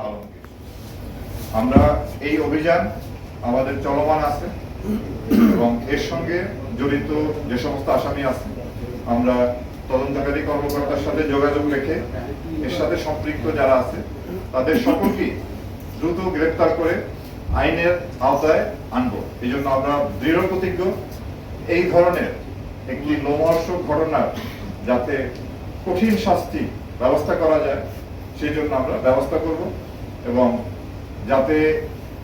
আলমগীর। আমরা এই অভিযান আমাদের চলমান আছে এবং এর সঙ্গে জড়িত যে সমস্ত আসামি আছে আমরা তদন্তকারী কর্মকর্তার সাথে যোগাযোগ রেখে এর সাথে সম্পৃক্ত যারা আছে তাদের সকলকে দ্রুত গ্রেফতার করে আইনের আওতায় আনবো। এই জন্য আমরা দৃঢ় প্রতিজ্ঞ এই ধরনের একটি লোমহর্ষক ঘটনার যাতে কঠিন শাস্তি ব্যবস্থা করা যায় সেই জন্য আমরা ব্যবস্থা করব এবং যাতে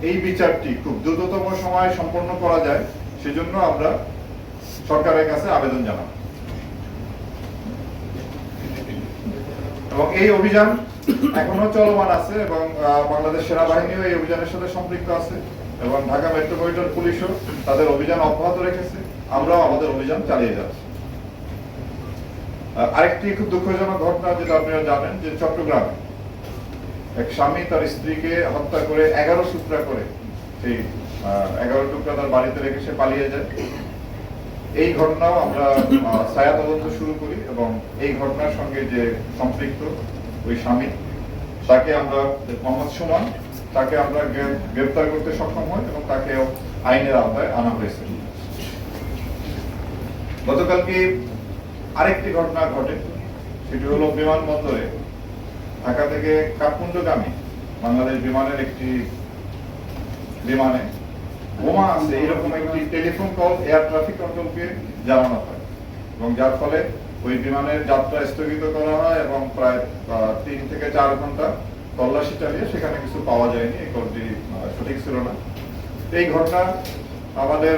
এই বিচারটি খুব দ্রুততম সময়ে সম্পন্ন করা যায় সেজন্য আমরা সরকারের কাছে আবেদন জানাব। এবং এই অভিযান এখনো চলমান আছে এবং বাংলাদেশ সেনাবাহিনীও এই অভিযানের সাথে সম্পৃক্ত আছে এবং ঢাকা মেট্রোপলিটন পুলিশও তাদের অভিযান অব্যাহত রেখেছে, আমরাও আমাদের অভিযান চালিয়ে যাচ্ছি। আরেকটি খুব দুঃখজনক ঘটনা যেটা আপনারা জানেন যে চট্টগ্রামে এক স্বামী তার স্ত্রীকে হত্যা করে 11 টুকরা করে সেই 11 টুকরা তার বাড়িতে রেখে সে পালিয়ে যায়। এই ঘটনাও আমরা ছায়া তদন্ত শুরু করি এবং এই ঘটনার সঙ্গে যে সম্পৃক্ত ওই স্বামী তাকে আমরা মোহাম্মদ সুমন তাকে আমরা গ্রেফতার করতে সক্ষম হই এবং তাকে আইনের আওতায় আনা হয়েছে। গতকালকে আরেকটি ঘটনা ঘটে, সেটি হলো বিমানবন্দরে ঢাকা থেকে কাঠমান্ডুগামী বাংলাদেশ বিমানের একটি বিমানে বোমা আছে এরকম একটি টেলিফোন কল এয়ার ট্রাফিক কন্ট্রোলকে জানানো হয় এবং যার ফলে ওই বিমানের যাত্রা স্থগিত করা হয় এবং প্রায় 3 থেকে 4 ঘন্টা তল্লাশি চালিয়ে সেখানে কিছু পাওয়া যায়নি, এই কলটি সঠিক ছিল না। এই ঘটনা আমাদের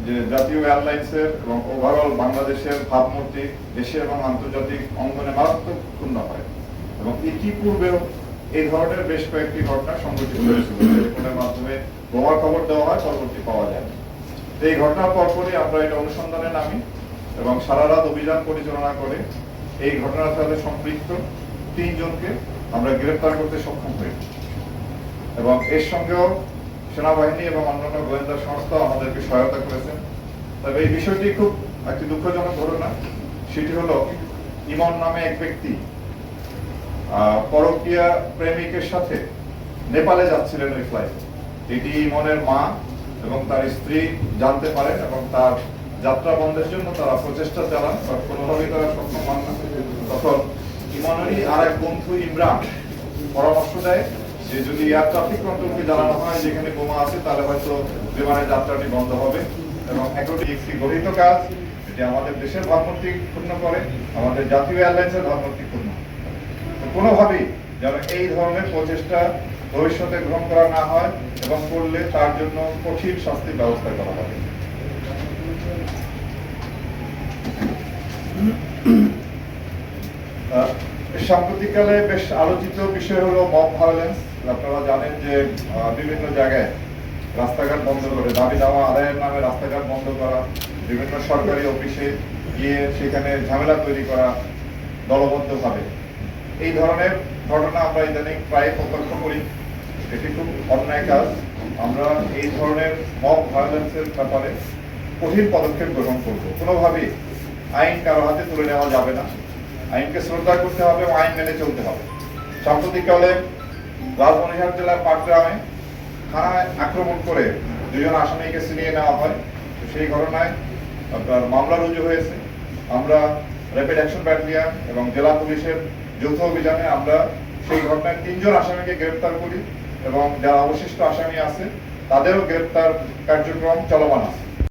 যে জাতীয় এয়ারলাইন্সের এবং ওভারঅল বাংলাদেশের ভাবমূর্তি দেশে এবং আন্তর্জাতিক অঙ্গনে মারাত্মক ক্ষুণ্ণ হয় এবং ইতিপূর্বেও এই ধরনের বেশ কয়েকটি ঘটনা সংঘটিত হয়েছিল, টেলিফোনের মাধ্যমে বোমার খবর দেওয়া হয়, পরবর্তী পাওয়া যায়। এই ঘটনার পরপরই আমরা এটা অনুসন্ধানে নামি এবং সারা রাত অভিযান পরিচালনা করে এই ঘটনার সাথে সম্পৃক্ত 3 জনকে আমরা গ্রেফতার করতে সক্ষম হই এবং এর সঙ্গেও সেনাবাহিনী এবং অন্যান্য গোয়েন্দা সংস্থা আমাদেরকে সহায়তা করেছেন। তবে এই বিষয়টি খুব একটি দুঃখজনক ঘটনা, সেটি হলো ইমন নামে এক ব্যক্তি পরকীয়া প্রেমিকের সাথে নেপালে যাচ্ছিলেন ওই ফ্লাইটে। এটি ইমনের মা এবং তার স্ত্রী জানতে পারেন এবং তার যাত্রা বন্ধের জন্য তারা প্রচেষ্টা চালান, কোনোভাবেই তারা সক্ষম হন না। তখন ইমনেরই আর এক বন্ধু ইমরান পরামর্শ দেয় যে যদি এয়ার ট্রাফিক কন্ট্রোলকে জানানো হয় যেখানে বোমা আছে তাহলে হয়তো বিমানের যাত্রাটি বন্ধ হবে এবং একটি গঠিত কাজ, এটি আমাদের দেশের ভাবমূর্তি ক্ষুণ্ণ করে, আমাদের জাতীয় এয়ারলাইন্সের ভাবমূর্তি ক্ষুণ্ণ। কোনোভাবেই যেন এই ধরনের প্রচেষ্টা ভবিষ্যতে গ্রহণ করা না হয় এবং করলে তার জন্য কঠিন শাস্তির ব্যবস্থা করা হবে। সাম্প্রতিককালে বেশ আলোচিত বিষয় হলো মব ভায়োলেন্স। আপনারা জানেন যে বিভিন্ন জায়গায় রাস্তাঘাট বন্ধ করে দাবি দাওয়া আদায়ের নামে রাস্তাঘাট বন্ধ করা, বিভিন্ন সরকারি অফিসে গিয়ে সেখানে ঝামেলা তৈরি করা দলবদ্ধভাবে, এই ধরনের ঘটনা আমরা ইদানিং প্রায় প্রত্যক্ষ করি। এটি খুব অন্যায় কাজ। আমরা এই ধরনের মব ভায়োলেন্সের ব্যাপারে কঠিন পদক্ষেপ গ্রহণ করব। কোনোভাবেই আইন কারো হাতে তুলে নেওয়া যাবে না, আইনকে শ্রদ্ধা করতে হবে এবং আইন মেনে চলতে হবে। সাম্প্রতিককালে লালমনিরহাট জেলার পাটগ্রামে থানায় আক্রমণ করে 2 জন আসামিকে ছিনিয়ে নেওয়া হয়। সেই ঘটনায় আপনার মামলা রুজু হয়েছে। আমরা র্যাপিড অ্যাকশন ব্যাটালিয়ন এবং জেলা পুলিশের যৌথ অভিযানে আমরা সেই ঘটনায় 3 জন আসামিকে গ্রেফতার করি এবং যারা অবশিষ্ট আসামি আছে তাদেরও গ্রেফতার কার্যক্রম চলমান আছে।